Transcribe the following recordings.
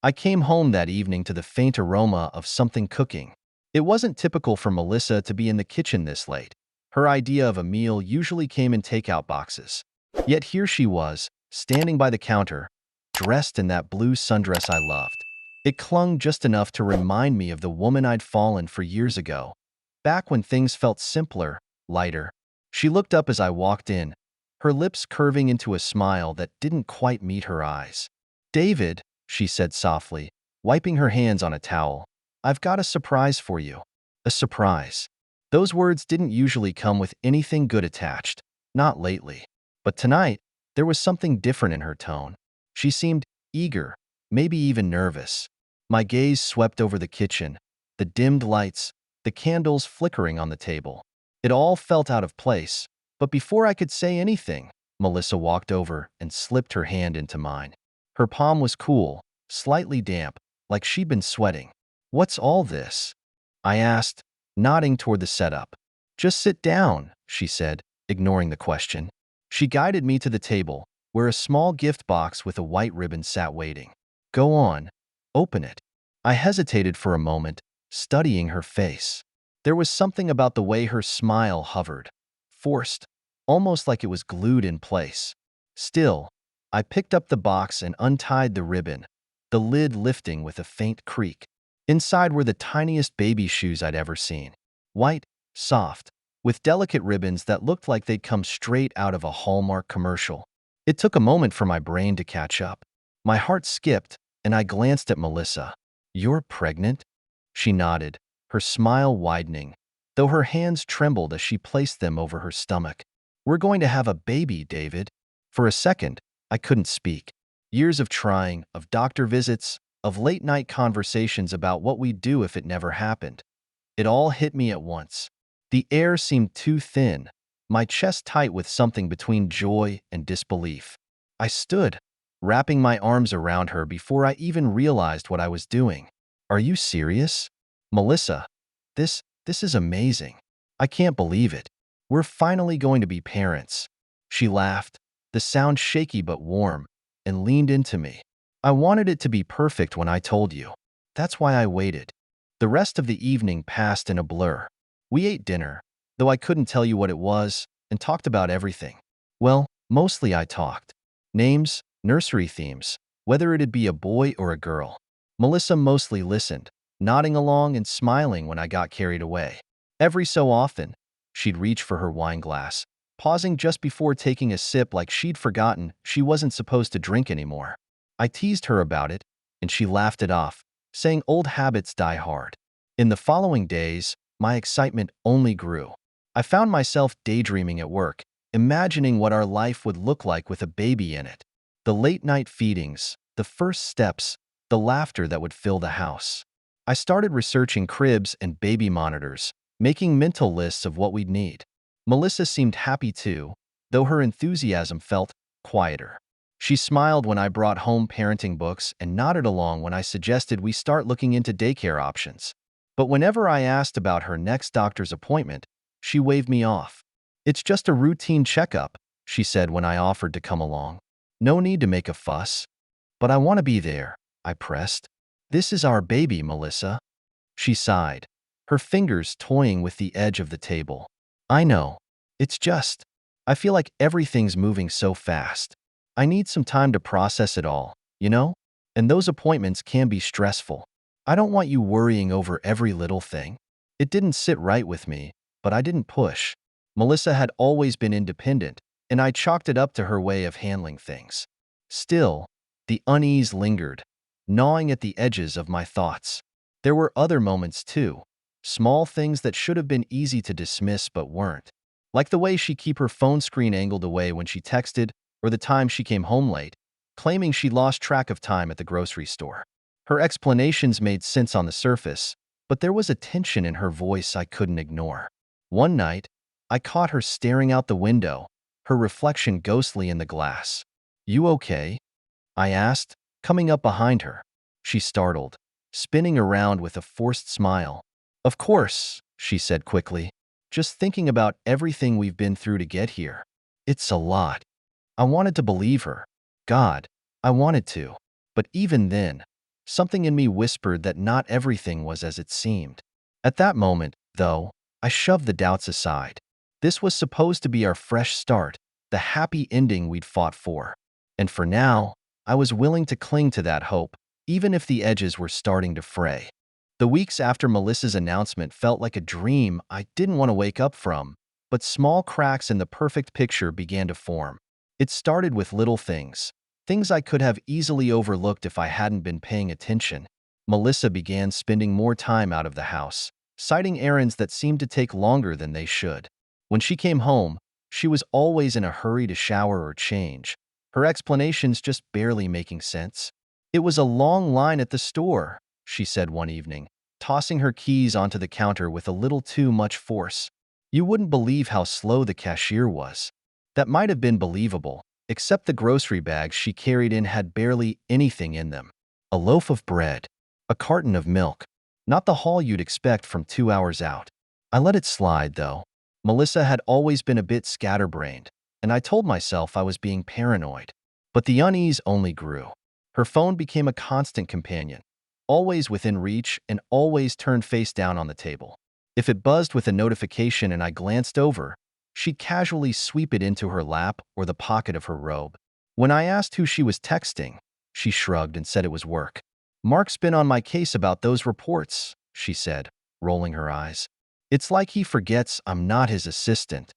I came home that evening to the faint aroma of something cooking. It wasn't typical for Melissa to be in the kitchen this late. Her idea of a meal usually came in takeout boxes. Yet here she was, standing by the counter, dressed in that blue sundress I loved. It clung just enough to remind me of the woman I'd fallen for years ago, back when things felt simpler, lighter. She looked up as I walked in, her lips curving into a smile that didn't quite meet her eyes. "David," she said softly, wiping her hands on a towel, "I've got a surprise for you." A surprise. Those words didn't usually come with anything good attached, not lately. But tonight, there was something different in her tone. She seemed eager, maybe even nervous. My gaze swept over the kitchen, the dimmed lights, the candles flickering on the table. It all felt out of place, but before I could say anything, Melissa walked over and slipped her hand into mine. Her palm was cool, slightly damp, like she'd been sweating. "What's all this?" I asked, nodding toward the setup. "Just sit down," she said, ignoring the question. She guided me to the table, where a small gift box with a white ribbon sat waiting. "Go on, open it." I hesitated for a moment, studying her face. There was something about the way her smile hovered, forced, almost like it was glued in place. Still, I picked up the box and untied the ribbon, the lid lifting with a faint creak. Inside were the tiniest baby shoes I'd ever seen. White, soft, with delicate ribbons that looked like they'd come straight out of a Hallmark commercial. It took a moment for my brain to catch up. My heart skipped, and I glanced at Melissa. "You're pregnant?" She nodded, her smile widening, though her hands trembled as she placed them over her stomach. "We're going to have a baby, David." For a second, I couldn't speak. Years of trying, of doctor visits, of late-night conversations about what we'd do if it never happened. It all hit me at once. The air seemed too thin, my chest tight with something between joy and disbelief. I stood, wrapping my arms around her before I even realized what I was doing. "Are you serious?" "Melissa, this is amazing. I can't believe it. We're finally going to be parents." She laughed, the sound shaky but warm, and leaned into me. "I wanted it to be perfect when I told you. That's why I waited." The rest of the evening passed in a blur. We ate dinner, though I couldn't tell you what it was, and talked about everything. Well, mostly I talked. Names, nursery themes, whether it'd be a boy or a girl. Melissa mostly listened, nodding along and smiling when I got carried away. Every so often, she'd reach for her wine glass, pausing just before taking a sip like she'd forgotten she wasn't supposed to drink anymore. I teased her about it, and she laughed it off, saying old habits die hard. In the following days, my excitement only grew. I found myself daydreaming at work, imagining what our life would look like with a baby in it. The late-night feedings, the first steps, the laughter that would fill the house. I started researching cribs and baby monitors, making mental lists of what we'd need. Melissa seemed happy too, though her enthusiasm felt quieter. She smiled when I brought home parenting books and nodded along when I suggested we start looking into daycare options. But whenever I asked about her next doctor's appointment, she waved me off. "It's just a routine checkup," she said when I offered to come along. "No need to make a fuss." "But I want to be there," I pressed. "This is our baby, Melissa." She sighed, her fingers toying with the edge of the table. "I know. It's just, I feel like everything's moving so fast. I need some time to process it all, you know? And those appointments can be stressful. I don't want you worrying over every little thing." It didn't sit right with me, but I didn't push. Melissa had always been independent, and I chalked it up to her way of handling things. Still, the unease lingered, gnawing at the edges of my thoughts. There were other moments too, small things that should have been easy to dismiss but weren't. Like the way she kept her phone screen angled away when she texted, or the time she came home late, claiming she lost track of time at the grocery store. Her explanations made sense on the surface, but there was a tension in her voice I couldn't ignore. One night, I caught her staring out the window, her reflection ghostly in the glass. "You okay?" I asked, coming up behind her. She startled, spinning around with a forced smile. "Of course," she said quickly. "Just thinking about everything we've been through to get here. It's a lot." I wanted to believe her. God, I wanted to. But even then, Something in me whispered that not everything was as it seemed. At that moment, though, I shoved the doubts aside. This was supposed to be our fresh start, the happy ending we'd fought for. And for now, I was willing to cling to that hope, even if the edges were starting to fray. The weeks after Melissa's announcement felt like a dream I didn't want to wake up from, but small cracks in the perfect picture began to form. It started with little things, things I could have easily overlooked if I hadn't been paying attention. Melissa began spending more time out of the house, citing errands that seemed to take longer than they should. When she came home, she was always in a hurry to shower or change, her explanations just barely making sense. "It was a long line at the store," she said one evening, tossing her keys onto the counter with a little too much force. "You wouldn't believe how slow the cashier was." That might have been believable, except the grocery bags she carried in had barely anything in them. A loaf of bread, a carton of milk, not the haul you'd expect from 2 hours out. I let it slide, though. Melissa had always been a bit scatterbrained, and I told myself I was being paranoid. But the unease only grew. Her phone became a constant companion, always within reach and always turned face down on the table. If it buzzed with a notification and I glanced over, she'd casually sweep it into her lap or the pocket of her robe. When I asked who she was texting, she shrugged and said it was work. "Mark's been on my case about those reports," she said, rolling her eyes. "It's like he forgets I'm not his assistant."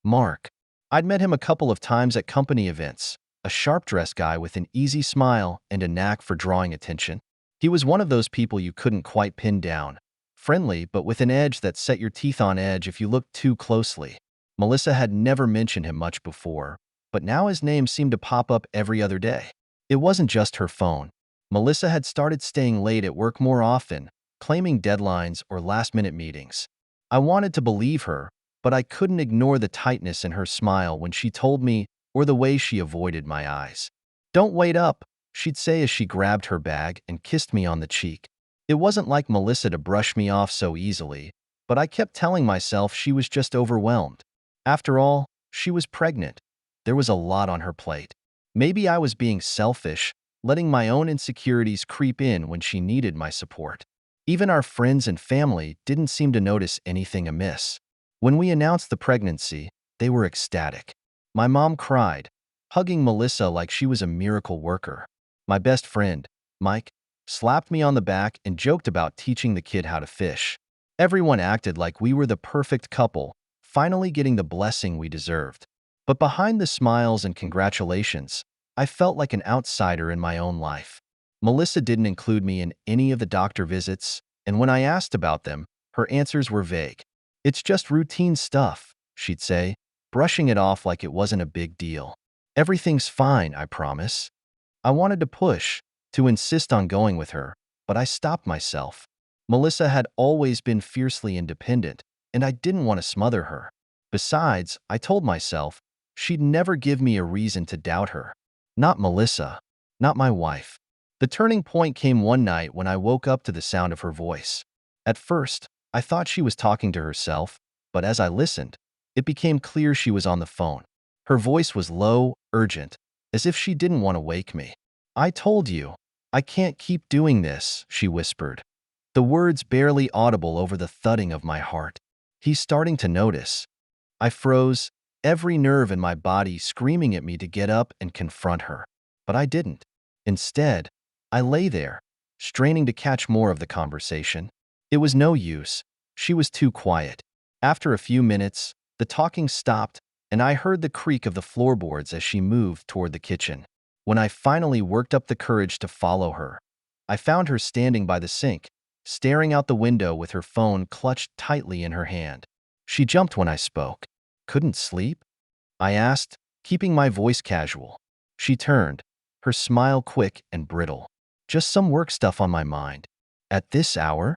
Mark. I'd met him a couple of times at company events, a sharp-dressed guy with an easy smile and a knack for drawing attention. He was one of those people you couldn't quite pin down, friendly but with an edge that set your teeth on edge if you looked too closely. Melissa had never mentioned him much before, but now his name seemed to pop up every other day. It wasn't just her phone. Melissa had started staying late at work more often, claiming deadlines or last-minute meetings. I wanted to believe her, but I couldn't ignore the tightness in her smile when she told me, or the way she avoided my eyes. "Don't wait up," she'd say as she grabbed her bag and kissed me on the cheek. It wasn't like Melissa to brush me off so easily, but I kept telling myself she was just overwhelmed. After all, she was pregnant. There was a lot on her plate. Maybe I was being selfish, letting my own insecurities creep in when she needed my support. Even our friends and family didn't seem to notice anything amiss. When we announced the pregnancy, they were ecstatic. My mom cried, hugging Melissa like she was a miracle worker. My best friend, Mike, slapped me on the back and joked about teaching the kid how to fish. Everyone acted like we were the perfect couple, finally getting the blessing we deserved. But behind the smiles and congratulations, I felt like an outsider in my own life. Melissa didn't include me in any of the doctor visits, and when I asked about them, her answers were vague. "It's just routine stuff," she'd say, brushing it off like it wasn't a big deal. "Everything's fine, I promise." I wanted to push, to insist on going with her, but I stopped myself. Melissa had always been fiercely independent, and I didn't want to smother her. Besides, I told myself, she'd never give me a reason to doubt her. Not Melissa. Not my wife. The turning point came one night when I woke up to the sound of her voice. At first, I thought she was talking to herself, but as I listened, it became clear she was on the phone. Her voice was low, urgent, as if she didn't want to wake me. "I told you, I can't keep doing this," she whispered, the words barely audible over the thudding of my heart. "He's starting to notice." I froze, every nerve in my body screaming at me to get up and confront her. But I didn't. Instead, I lay there, straining to catch more of the conversation. It was no use. She was too quiet. After a few minutes, the talking stopped, and I heard the creak of the floorboards as she moved toward the kitchen. When I finally worked up the courage to follow her, I found her standing by the sink, staring out the window with her phone clutched tightly in her hand. She jumped when I spoke. "Couldn't sleep?" I asked, keeping my voice casual. She turned, her smile quick and brittle. "Just some work stuff on my mind." "At this hour?"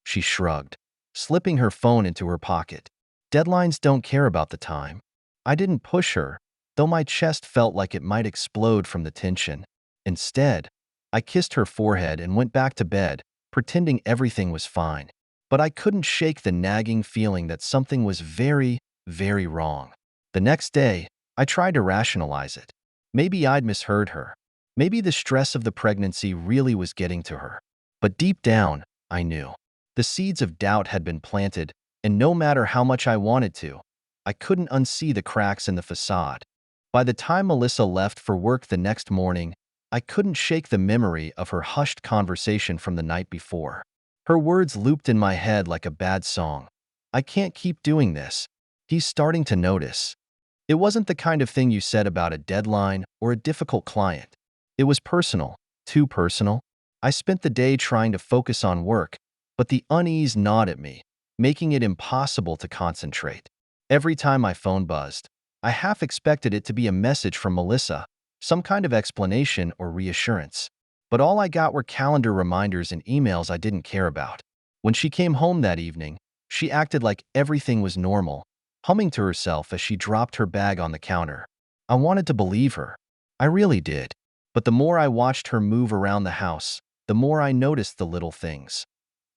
She shrugged, slipping her phone into her pocket. "Deadlines don't care about the time." I didn't push her, though my chest felt like it might explode from the tension. Instead, I kissed her forehead and went back to bed, pretending everything was fine. But I couldn't shake the nagging feeling that something was very, very wrong. The next day, I tried to rationalize it. Maybe I'd misheard her. Maybe the stress of the pregnancy really was getting to her. But deep down, I knew. The seeds of doubt had been planted, and no matter how much I wanted to, I couldn't unsee the cracks in the facade. By the time Melissa left for work the next morning, I couldn't shake the memory of her hushed conversation from the night before. Her words looped in my head like a bad song. "I can't keep doing this. He's starting to notice." It wasn't the kind of thing you said about a deadline or a difficult client. It was personal, too personal. I spent the day trying to focus on work, but the unease gnawed at me, making it impossible to concentrate. Every time my phone buzzed, I half expected it to be a message from Melissa, some kind of explanation or reassurance. But all I got were calendar reminders and emails I didn't care about. When she came home that evening, she acted like everything was normal, humming to herself as she dropped her bag on the counter. I wanted to believe her. I really did. But the more I watched her move around the house, the more I noticed the little things.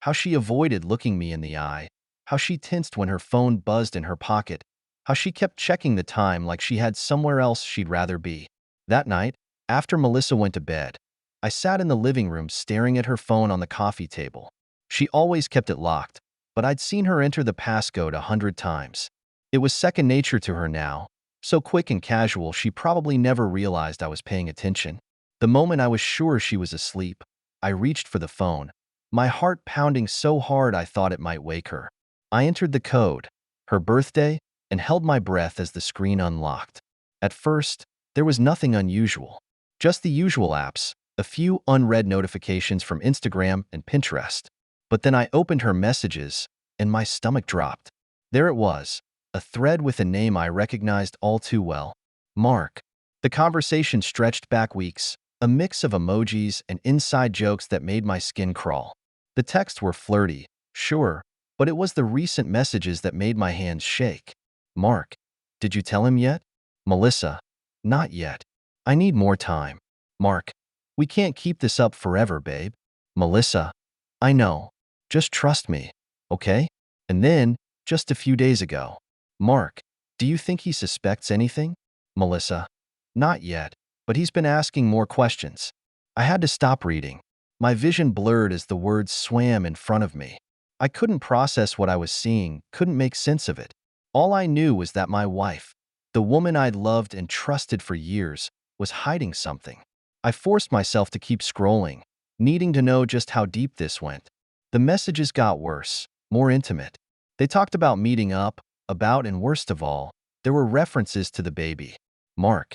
How she avoided looking me in the eye, how she tensed when her phone buzzed in her pocket, how she kept checking the time like she had somewhere else she'd rather be. That night, after Melissa went to bed, I sat in the living room staring at her phone on the coffee table. She always kept it locked, but I'd seen her enter the passcode 100 times. It was second nature to her now, so quick and casual she probably never realized I was paying attention. The moment I was sure she was asleep, I reached for the phone, my heart pounding so hard I thought it might wake her. I entered the code, her birthday, and held my breath as the screen unlocked. At first, there was nothing unusual. Just the usual apps, a few unread notifications from Instagram and Pinterest. But then I opened her messages, and my stomach dropped. There it was, a thread with a name I recognized all too well. Mark. The conversation stretched back weeks, a mix of emojis and inside jokes that made my skin crawl. The texts were flirty, sure, but it was the recent messages that made my hands shake. Mark. Did you tell him yet? Melissa. Not yet. I need more time. Mark. We can't keep this up forever, babe. Melissa. I know. Just trust me, okay? And then, just a few days ago. Mark. Do you think he suspects anything? Melissa. Not yet, but he's been asking more questions. I had to stop reading. My vision blurred as the words swam in front of me. I couldn't process what I was seeing, couldn't make sense of it. All I knew was that my wife, the woman I'd loved and trusted for years, was hiding something. I forced myself to keep scrolling, needing to know just how deep this went. The messages got worse, more intimate. They talked about meeting up, about, and worst of all, there were references to the baby. Mark.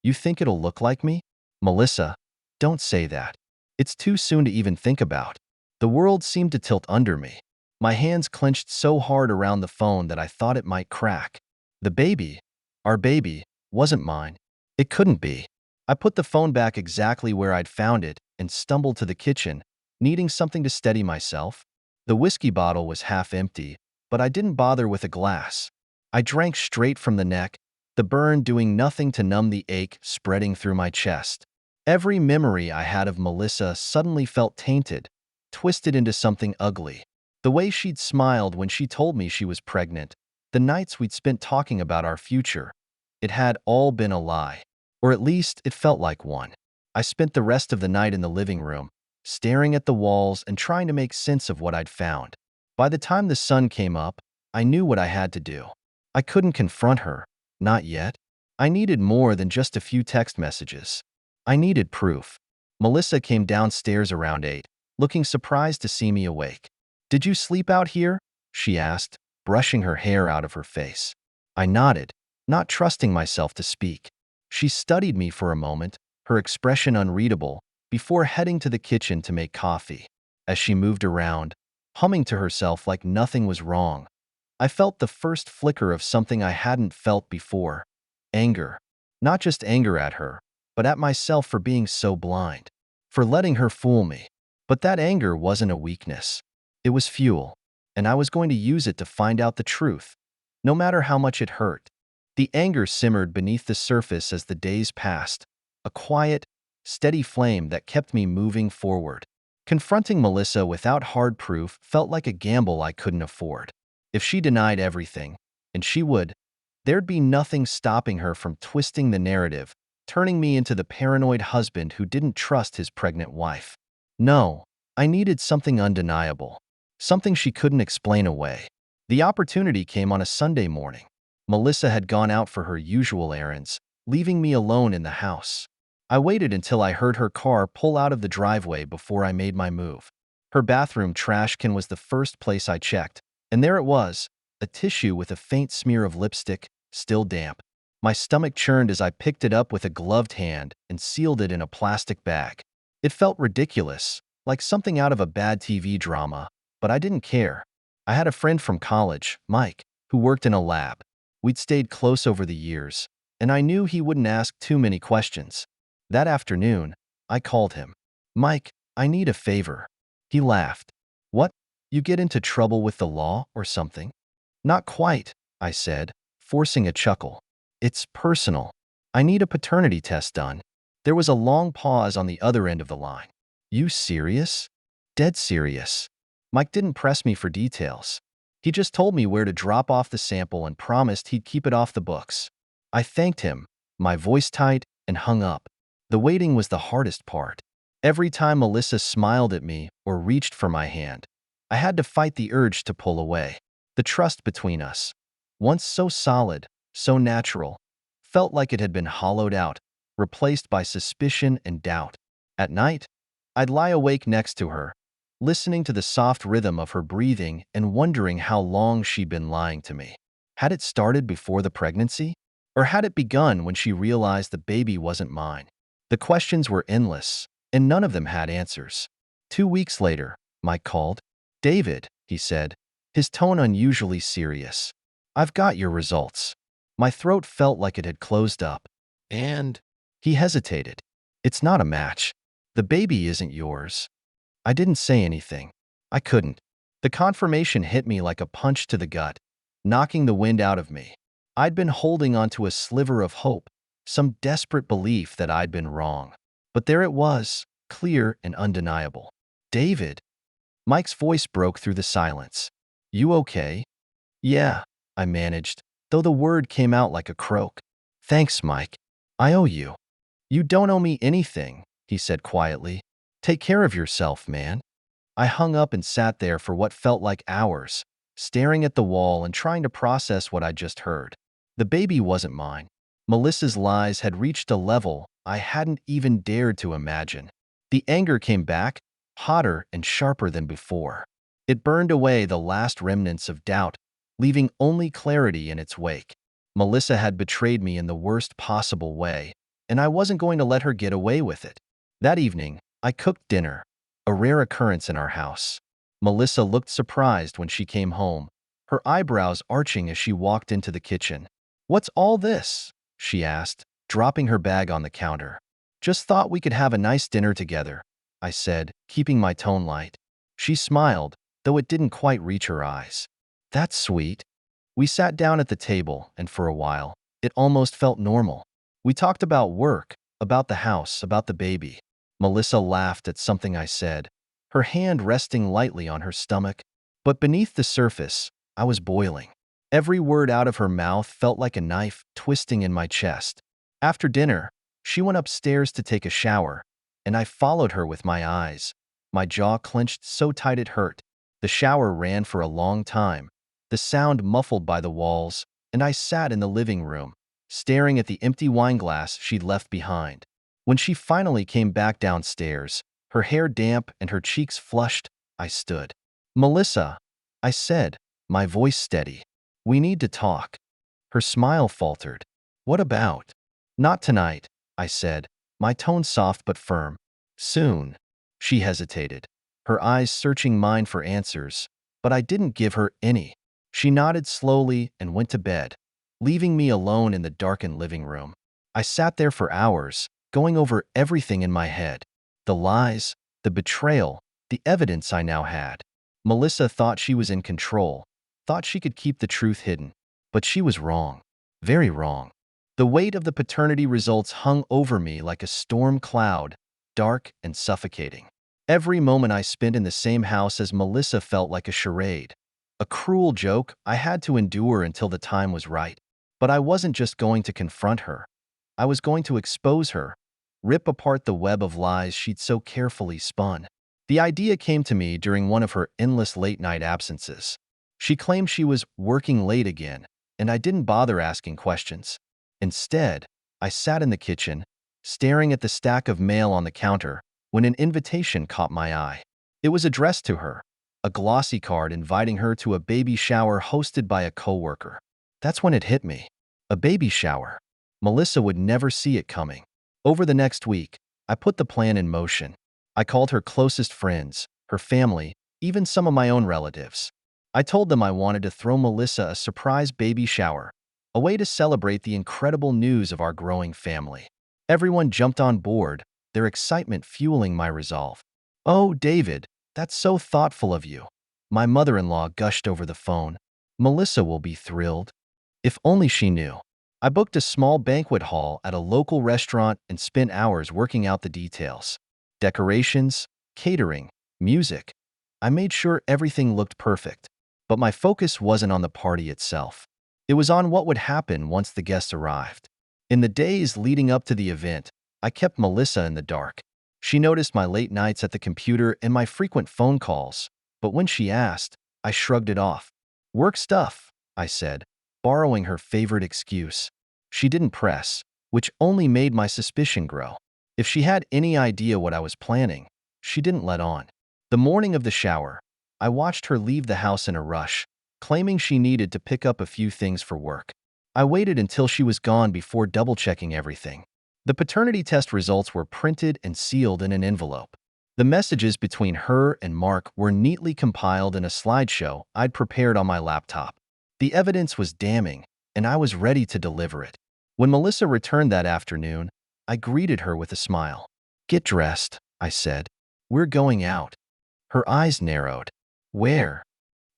You think it'll look like me? Melissa. Don't say that. It's too soon to even think about. The world seemed to tilt under me. My hands clenched so hard around the phone that I thought it might crack. The baby, our baby, wasn't mine. It couldn't be. I put the phone back exactly where I'd found it and stumbled to the kitchen, needing something to steady myself. The whiskey bottle was half empty, but I didn't bother with a glass. I drank straight from the neck, the burn doing nothing to numb the ache spreading through my chest. Every memory I had of Melissa suddenly felt tainted, twisted into something ugly. The way she'd smiled when she told me she was pregnant, the nights we'd spent talking about our future, it had all been a lie. Or at least it felt like one. I spent the rest of the night in the living room, staring at the walls and trying to make sense of what I'd found. By the time the sun came up, I knew what I had to do. I couldn't confront her, not yet. I needed more than just a few text messages. I needed proof. Melissa came downstairs around 8, looking surprised to see me awake. Did you sleep out here? She asked, brushing her hair out of her face. I nodded, not trusting myself to speak. She studied me for a moment, her expression unreadable, before heading to the kitchen to make coffee. As she moved around, humming to herself like nothing was wrong, I felt the first flicker of something I hadn't felt before. Anger. Not just anger at her, but at myself for being so blind, for letting her fool me. But that anger wasn't a weakness. It was fuel, and I was going to use it to find out the truth, no matter how much it hurt. The anger simmered beneath the surface as the days passed, a quiet, steady flame that kept me moving forward. Confronting Melissa without hard proof felt like a gamble I couldn't afford. If she denied everything, and she would, there'd be nothing stopping her from twisting the narrative, turning me into the paranoid husband who didn't trust his pregnant wife. No, I needed something undeniable, something she couldn't explain away. The opportunity came on a Sunday morning. Melissa had gone out for her usual errands, leaving me alone in the house. I waited until I heard her car pull out of the driveway before I made my move. Her bathroom trash can was the first place I checked, and there it was, a tissue with a faint smear of lipstick, still damp. My stomach churned as I picked it up with a gloved hand and sealed it in a plastic bag. It felt ridiculous, like something out of a bad TV drama, but I didn't care. I had a friend from college, Mike, who worked in a lab. We'd stayed close over the years, and I knew he wouldn't ask too many questions. That afternoon, I called him. "Mike, I need a favor." He laughed. "What? You get into trouble with the law or something?" "Not quite," I said, forcing a chuckle. "It's personal. I need a paternity test done." There was a long pause on the other end of the line. "You serious?" "Dead serious." Mike didn't press me for details. He just told me where to drop off the sample and promised he'd keep it off the books. I thanked him, my voice tight, and hung up. The waiting was the hardest part. Every time Melissa smiled at me or reached for my hand, I had to fight the urge to pull away. The trust between us, once so solid, so natural, felt like it had been hollowed out, replaced by suspicion and doubt. At night, I'd lie awake next to her, listening to the soft rhythm of her breathing and wondering how long she'd been lying to me. Had it started before the pregnancy? Or had it begun when she realized the baby wasn't mine? The questions were endless, and none of them had answers. 2 weeks later, Mike called. "David," he said, his tone unusually serious. "I've got your results." My throat felt like it had closed up. "And?" He hesitated. "It's not a match. The baby isn't yours." I didn't say anything. I couldn't. The confirmation hit me like a punch to the gut, knocking the wind out of me. I'd been holding onto a sliver of hope, some desperate belief that I'd been wrong. But there it was, clear and undeniable. "David." Mike's voice broke through the silence. "You okay?" "Yeah," I managed, though the word came out like a croak. "Thanks, Mike. I owe you." "You don't owe me anything," he said quietly. "Take care of yourself, man." I hung up and sat there for what felt like hours, staring at the wall and trying to process what I'd just heard. The baby wasn't mine. Melissa's lies had reached a level I hadn't even dared to imagine. The anger came back, hotter and sharper than before. It burned away the last remnants of doubt, leaving only clarity in its wake. Melissa had betrayed me in the worst possible way, and I wasn't going to let her get away with it. That evening, I cooked dinner, a rare occurrence in our house. Melissa looked surprised when she came home, her eyebrows arching as she walked into the kitchen. "What's all this?" she asked, dropping her bag on the counter. "Just thought we could have a nice dinner together," I said, keeping my tone light. She smiled, though it didn't quite reach her eyes. "That's sweet." We sat down at the table, and for a while, it almost felt normal. We talked about work, about the house, about the baby. Melissa laughed at something I said, her hand resting lightly on her stomach. But beneath the surface, I was boiling. Every word out of her mouth felt like a knife twisting in my chest. After dinner, she went upstairs to take a shower, and I followed her with my eyes, my jaw clenched so tight it hurt. The shower ran for a long time, the sound muffled by the walls, and I sat in the living room, staring at the empty wineglass she'd left behind. When she finally came back downstairs, her hair damp and her cheeks flushed, I stood. "Melissa," I said, my voice steady. "We need to talk." Her smile faltered. "What about?" "Not tonight," I said, my tone soft but firm. "Soon." She hesitated, her eyes searching mine for answers, but I didn't give her any. She nodded slowly and went to bed, leaving me alone in the darkened living room. I sat there for hours, going over everything in my head. The lies, the betrayal, the evidence I now had. Melissa thought she was in control, thought she could keep the truth hidden. But she was wrong. Very wrong. The weight of the paternity results hung over me like a storm cloud, dark and suffocating. Every moment I spent in the same house as Melissa felt like a charade, a cruel joke I had to endure until the time was right. But I wasn't just going to confront her. I was going to expose her, rip apart the web of lies she'd so carefully spun. The idea came to me during one of her endless late-night absences. She claimed she was working late again, and I didn't bother asking questions. Instead, I sat in the kitchen, staring at the stack of mail on the counter, when an invitation caught my eye. It was addressed to her, a glossy card inviting her to a baby shower hosted by a coworker. That's when it hit me. A baby shower. Melissa would never see it coming. Over the next week, I put the plan in motion. I called her closest friends, her family, even some of my own relatives. I told them I wanted to throw Melissa a surprise baby shower, a way to celebrate the incredible news of our growing family. Everyone jumped on board, their excitement fueling my resolve. "Oh, David, that's so thoughtful of you." My mother-in-law gushed over the phone. "Melissa will be thrilled." If only she knew. I booked a small banquet hall at a local restaurant and spent hours working out the details. Decorations, catering, music. I made sure everything looked perfect. But my focus wasn't on the party itself. It was on what would happen once the guests arrived. In the days leading up to the event, I kept Melissa in the dark. She noticed my late nights at the computer and my frequent phone calls, but when she asked, I shrugged it off. "Work stuff," I said, borrowing her favorite excuse. She didn't press, which only made my suspicion grow. If she had any idea what I was planning, she didn't let on. The morning of the shower, I watched her leave the house in a rush, claiming she needed to pick up a few things for work. I waited until she was gone before double-checking everything. The paternity test results were printed and sealed in an envelope. The messages between her and Mark were neatly compiled in a slideshow I'd prepared on my laptop. The evidence was damning, and I was ready to deliver it. When Melissa returned that afternoon, I greeted her with a smile. "Get dressed," I said. "We're going out." Her eyes narrowed. "Where?"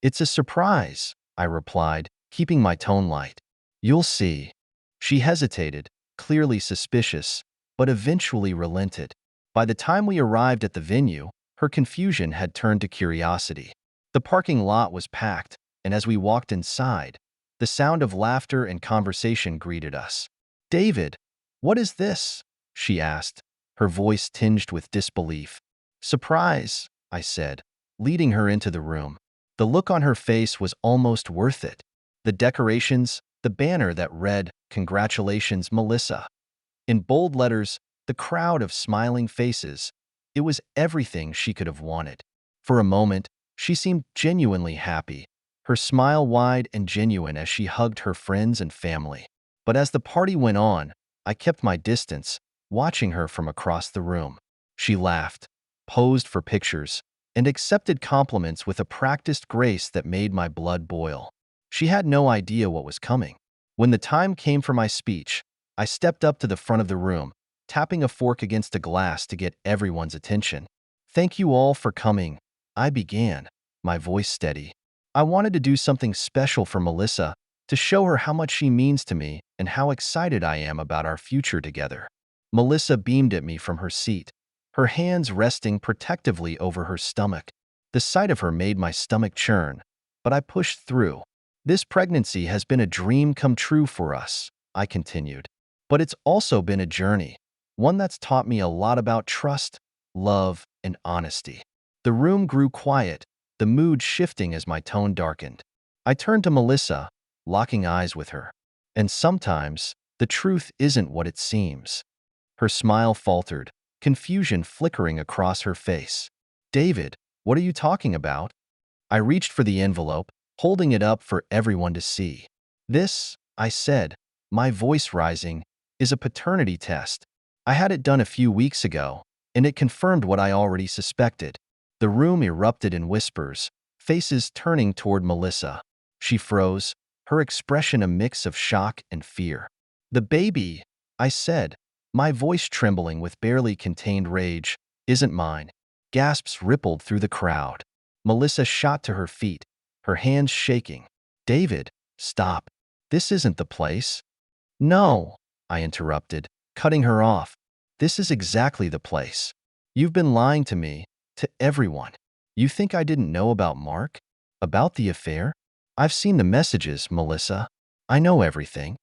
"It's a surprise," I replied, keeping my tone light. "You'll see." She hesitated, clearly suspicious, but eventually relented. By the time we arrived at the venue, her confusion had turned to curiosity. The parking lot was packed, and as we walked inside, the sound of laughter and conversation greeted us. "David, what is this?" she asked, her voice tinged with disbelief. "Surprise," I said, leading her into the room. The look on her face was almost worth it. The decorations, the banner that read, "Congratulations, Melissa." In bold letters, the crowd of smiling faces. It was everything she could have wanted. For a moment, she seemed genuinely happy, her smile wide and genuine as she hugged her friends and family. But as the party went on, I kept my distance, watching her from across the room. She laughed, posed for pictures, and accepted compliments with a practiced grace that made my blood boil. She had no idea what was coming. When the time came for my speech, I stepped up to the front of the room, tapping a fork against a glass to get everyone's attention. "Thank you all for coming," I began, my voice steady. "I wanted to do something special for Melissa, to show her how much she means to me and how excited I am about our future together." Melissa beamed at me from her seat, her hands resting protectively over her stomach. The sight of her made my stomach churn, but I pushed through. "This pregnancy has been a dream come true for us," I continued. "But it's also been a journey, one that's taught me a lot about trust, love, and honesty." The room grew quiet, the mood shifting as my tone darkened. I turned to Melissa, locking eyes with her. "And sometimes, the truth isn't what it seems." Her smile faltered, confusion flickering across her face. "David, what are you talking about?" I reached for the envelope, holding it up for everyone to see. "This," I said, my voice rising, "is a paternity test. I had it done a few weeks ago, and it confirmed what I already suspected." The room erupted in whispers, faces turning toward Melissa. She froze, her expression a mix of shock and fear. "The baby," I said, my voice trembling with barely contained rage, "isn't mine." Gasps rippled through the crowd. Melissa shot to her feet, her hands shaking. "David, stop. This isn't the place." "No," I interrupted, cutting her off. "This is exactly the place. You've been lying to me, to everyone. You think I didn't know about Mark? About the affair? I've seen the messages, Melissa. I know everything."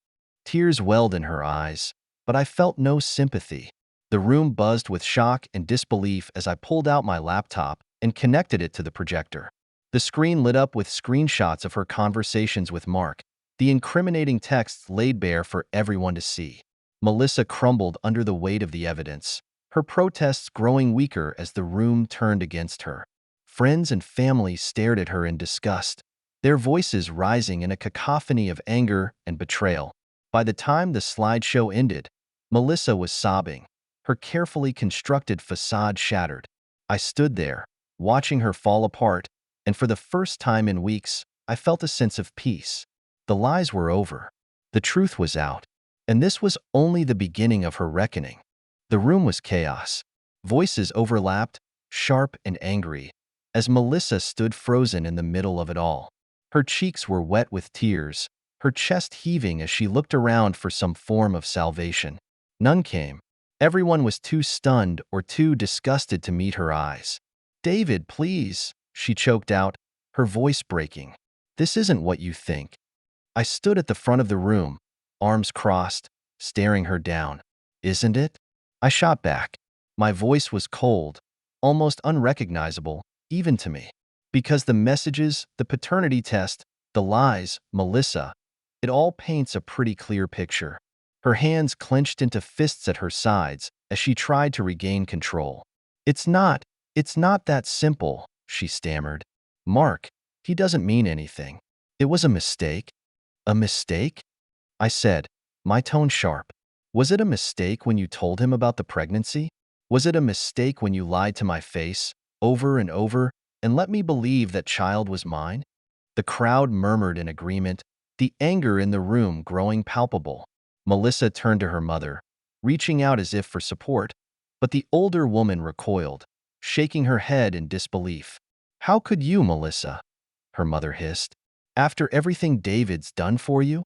Tears welled in her eyes, but I felt no sympathy. The room buzzed with shock and disbelief as I pulled out my laptop and connected it to the projector. The screen lit up with screenshots of her conversations with Mark, the incriminating texts laid bare for everyone to see. Melissa crumbled under the weight of the evidence, her protests growing weaker as the room turned against her. Friends and family stared at her in disgust, their voices rising in a cacophony of anger and betrayal. By the time the slideshow ended, Melissa was sobbing, her carefully constructed facade shattered. I stood there, watching her fall apart, and for the first time in weeks, I felt a sense of peace. The lies were over. The truth was out. And this was only the beginning of her reckoning. The room was chaos. Voices overlapped, sharp and angry, as Melissa stood frozen in the middle of it all. Her cheeks were wet with tears, her chest heaving as she looked around for some form of salvation. None came. Everyone was too stunned or too disgusted to meet her eyes. "David, please," she choked out, her voice breaking. "This isn't what you think." I stood at the front of the room, arms crossed, staring her down. "Isn't it?" I shot back. My voice was cold, almost unrecognizable, even to me. Because the messages, the paternity test, the lies, Melissa, it all paints a pretty clear picture. Her hands clenched into fists at her sides as she tried to regain control. It's not that simple," she stammered. "Mark, he doesn't mean anything. It was a mistake." "A mistake?" I said, my tone sharp. "Was it a mistake when you told him about the pregnancy? Was it a mistake when you lied to my face, over and over, and let me believe that child was mine?" The crowd murmured in agreement, the anger in the room growing palpable. Melissa turned to her mother, reaching out as if for support, but the older woman recoiled, shaking her head in disbelief. "How could you, Melissa?" her mother hissed. "After everything David's done for you?"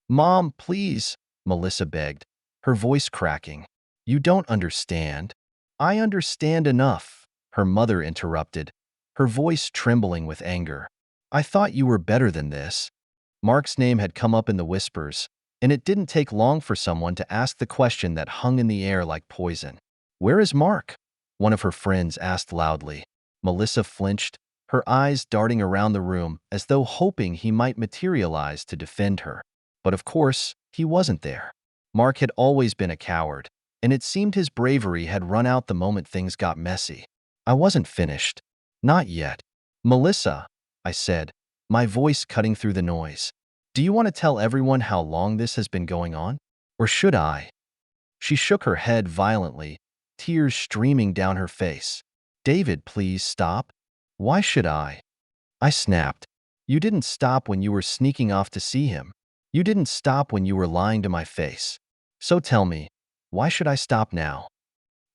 "Mom, please," Melissa begged, her voice cracking. "You don't understand." "I understand enough," her mother interrupted, her voice trembling with anger. "I thought you were better than this." Mark's name had come up in the whispers, and it didn't take long for someone to ask the question that hung in the air like poison. "Where is Mark?" one of her friends asked loudly. Melissa flinched, her eyes darting around the room as though hoping he might materialize to defend her. But of course, he wasn't there. Mark had always been a coward, and it seemed his bravery had run out the moment things got messy. I wasn't finished. Not yet. "Melissa," I said, my voice cutting through the noise. "Do you want to tell everyone how long this has been going on? Or should I?" She shook her head violently, tears streaming down her face. "David, please stop." "Why should I?" I snapped. "You didn't stop when you were sneaking off to see him. You didn't stop when you were lying to my face. So tell me, why should I stop now?"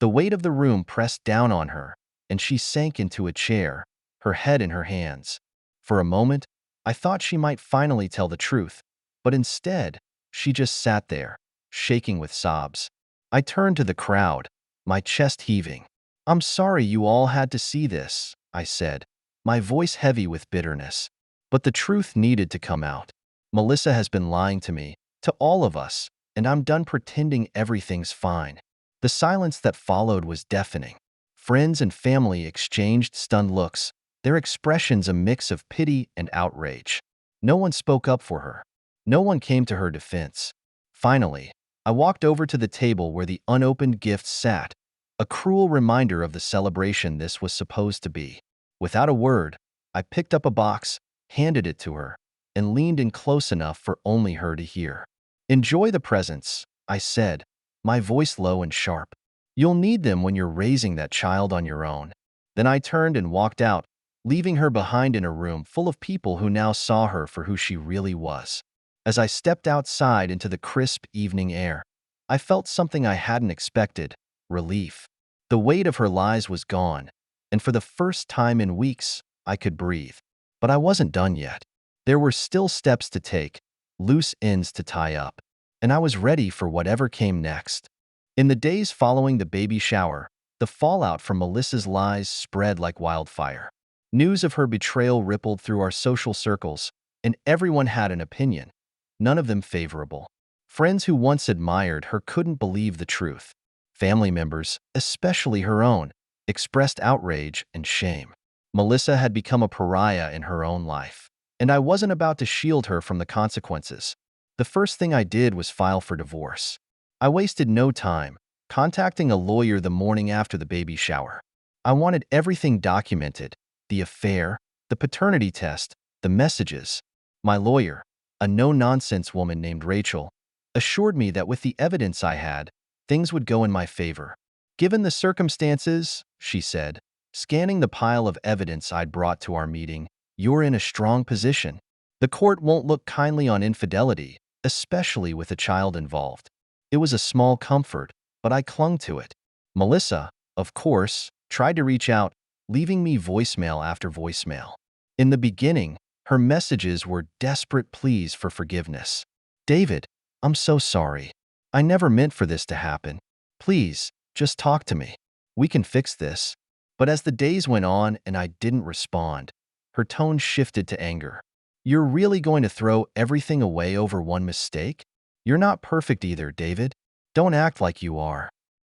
The weight of the room pressed down on her, and she sank into a chair, her head in her hands. For a moment, I thought she might finally tell the truth, but instead, she just sat there, shaking with sobs. I turned to the crowd, my chest heaving. "I'm sorry you all had to see this," I said, my voice heavy with bitterness. But the truth needed to come out. Melissa has been lying to me, to all of us, and I'm done pretending everything's fine. The silence that followed was deafening. Friends and family exchanged stunned looks, their expressions a mix of pity and outrage. No one spoke up for her. No one came to her defense. Finally, I walked over to the table where the unopened gifts sat, a cruel reminder of the celebration this was supposed to be. Without a word, I picked up a box, handed it to her, and leaned in close enough for only her to hear. "Enjoy the presents," I said, my voice low and sharp. "You'll need them when you're raising that child on your own." Then I turned and walked out, leaving her behind in a room full of people who now saw her for who she really was. As I stepped outside into the crisp evening air, I felt something I hadn't expected: relief. The weight of her lies was gone, and for the first time in weeks, I could breathe. But I wasn't done yet. There were still steps to take, loose ends to tie up, and I was ready for whatever came next. In the days following the baby shower, the fallout from Melissa's lies spread like wildfire. News of her betrayal rippled through our social circles, and everyone had an opinion, none of them favorable. Friends who once admired her couldn't believe the truth. Family members, especially her own, expressed outrage and shame. Melissa had become a pariah in her own life, and I wasn't about to shield her from the consequences. The first thing I did was file for divorce. I wasted no time, contacting a lawyer the morning after the baby shower. I wanted everything documented: the affair, the paternity test, the messages. My lawyer, a no-nonsense woman named Rachel, assured me that with the evidence I had, things would go in my favor. Given the circumstances, she said, scanning the pile of evidence I'd brought to our meeting, you're in a strong position. The court won't look kindly on infidelity, especially with a child involved. It was a small comfort, but I clung to it. Melissa, of course, tried to reach out, leaving me voicemail after voicemail. In the beginning, her messages were desperate pleas for forgiveness. David, I'm so sorry. I never meant for this to happen. Please, just talk to me. We can fix this. But as the days went on and I didn't respond, her tone shifted to anger. You're really going to throw everything away over one mistake? You're not perfect either, David. Don't act like you are.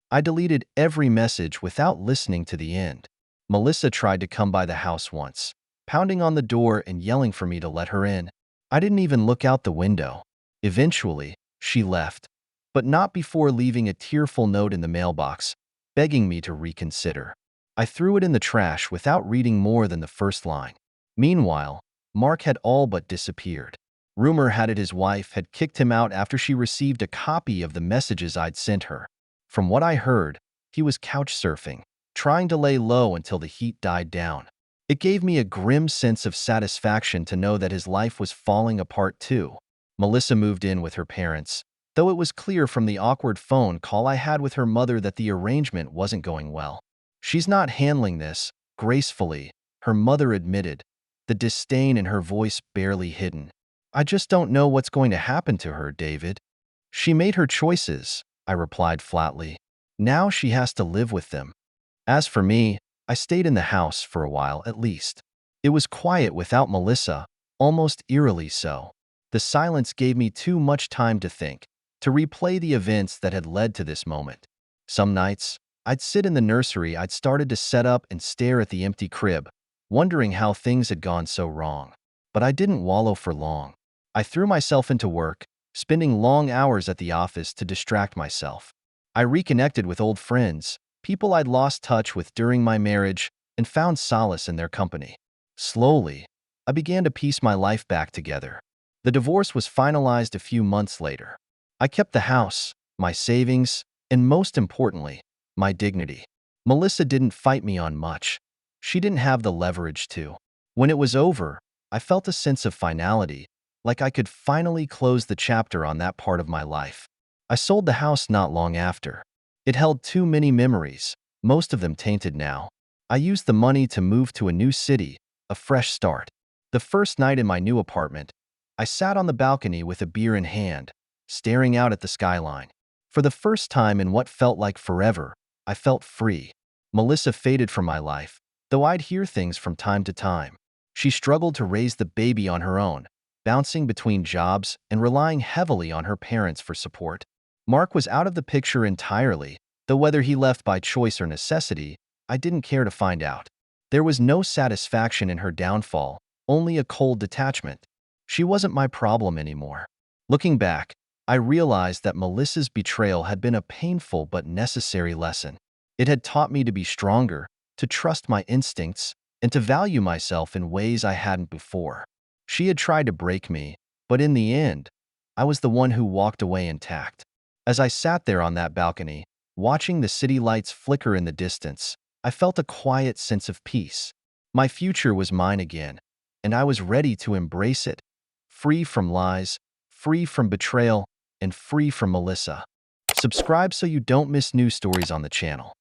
I deleted every message without listening to the end. Melissa tried to come by the house once, pounding on the door and yelling for me to let her in. I didn't even look out the window. Eventually, she left, but not before leaving a tearful note in the mailbox, begging me to reconsider. I threw it in the trash without reading more than the first line. Meanwhile, Mark had all but disappeared. Rumor had it his wife had kicked him out after she received a copy of the messages I'd sent her. From what I heard, he was couch surfing, trying to lay low until the heat died down. It gave me a grim sense of satisfaction to know that his life was falling apart too. Melissa moved in with her parents, though it was clear from the awkward phone call I had with her mother that the arrangement wasn't going well. She's not handling this gracefully, her mother admitted, the disdain in her voice barely hidden. I just don't know what's going to happen to her, David. She made her choices, I replied flatly. Now she has to live with them. As for me, I stayed in the house for a while at least. It was quiet without Melissa, almost eerily so. The silence gave me too much time to think, to replay the events that had led to this moment. Some nights, I'd sit in the nursery I'd started to set up and stare at the empty crib, wondering how things had gone so wrong. But I didn't wallow for long. I threw myself into work, spending long hours at the office to distract myself. I reconnected with old friends, people I'd lost touch with during my marriage, and found solace in their company. Slowly, I began to piece my life back together. The divorce was finalized a few months later. I kept the house, my savings, and most importantly, my dignity. Melissa didn't fight me on much. She didn't have the leverage to. When it was over, I felt a sense of finality, like I could finally close the chapter on that part of my life. I sold the house not long after. It held too many memories, most of them tainted now. I used the money to move to a new city, a fresh start. The first night in my new apartment, I sat on the balcony with a beer in hand, staring out at the skyline. For the first time in what felt like forever, I felt free. Melissa faded from my life, though I'd hear things from time to time. She struggled to raise the baby on her own, bouncing between jobs and relying heavily on her parents for support. Mark was out of the picture entirely, though whether he left by choice or necessity, I didn't care to find out. There was no satisfaction in her downfall, only a cold detachment. She wasn't my problem anymore. Looking back, I realized that Melissa's betrayal had been a painful but necessary lesson. It had taught me to be stronger, to trust my instincts, and to value myself in ways I hadn't before. She had tried to break me, but in the end, I was the one who walked away intact. As I sat there on that balcony, watching the city lights flicker in the distance, I felt a quiet sense of peace. My future was mine again, and I was ready to embrace it, free from lies, free from betrayal, and free from Melissa. Subscribe so you don't miss new stories on the channel.